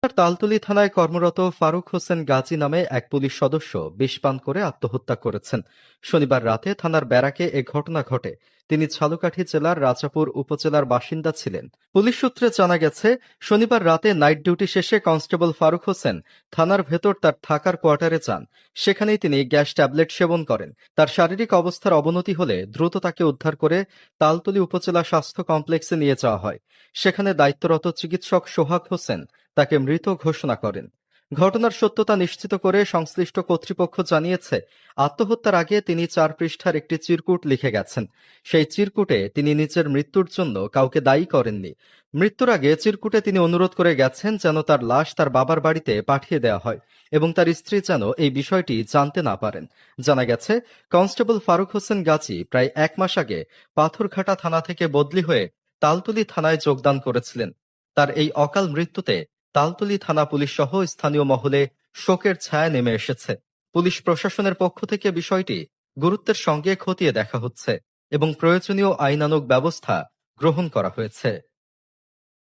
তালতলী থানায় কর্মরত ফারুক হোসেন গাজী নামে এক পুলিশ সদস্য বিষ পান করে আত্মহত্যা করেছেন। শনিবার রাতে থানার ব্যারাকে এ ঘটনা ঘটে। তিনি ঝালকাঠি জেলার রাজাপুর উপজেলার বাসিন্দা ছিলেন। পুলিশ সূত্রে জানা গেছে, শনিবার রাতে নাইট ডিউটি শেষে কনস্টেবল ফারুক হোসেন থানার ভেতর তার থাকার কোয়ার্টারে যান। সেখানেই তিনি গ্যাস ট্যাবলেট সেবন করেন। তার শারীরিক অবস্থার অবনতি হলে দ্রুত তাকে উদ্ধার করে তালতলী উপজেলা স্বাস্থ্য কমপ্লেক্সে নিয়ে যাওয়া হয়। সেখানে দায়িত্বরত চিকিৎসক সোহাগ হোসেন তাকে মৃত ঘোষণা করেন। ঘটনার সত্যতা নিশ্চিত করে সংশ্লিষ্ট কর্তৃপক্ষ জানিয়েছে, আত্মহত্যার আগে তিনি 4 পৃষ্ঠার একটি চিরকুট লিখে গেছেন। সেই চিরকুটে তিনি নিজের মৃত্যুর জন্য কাউকে দায়ী করেননি। মৃত্যুর আগে চিরকুটে তিনি অনুরোধ করে গেছেন যেন তার লাশ তার বাবার বাড়িতে পাঠিয়ে দেওয়া হয় এবং তার স্ত্রী যেন এই বিষয়টি জানতে না পারেন। জানা গেছে, কনস্টেবল ফারুক হোসেন গাজী প্রায় 1 মাস আগে পাথরঘাটা থানা থেকে বদলি হয়ে তালতলী থানায় যোগদান করেছিলেন। তার এই অকাল মৃত্যুতে তালতলী থানা পুলিশ সহ স্থানীয় মহলে শোকের ছায়া নেমে এসেছে। পুলিশ প্রশাসনের পক্ষ থেকে বিষয়টি গুরুত্বের সঙ্গে খতিয়ে দেখা হচ্ছে এবং প্রয়োজনীয় আইনানুগ ব্যবস্থা গ্রহণ করা হয়েছে।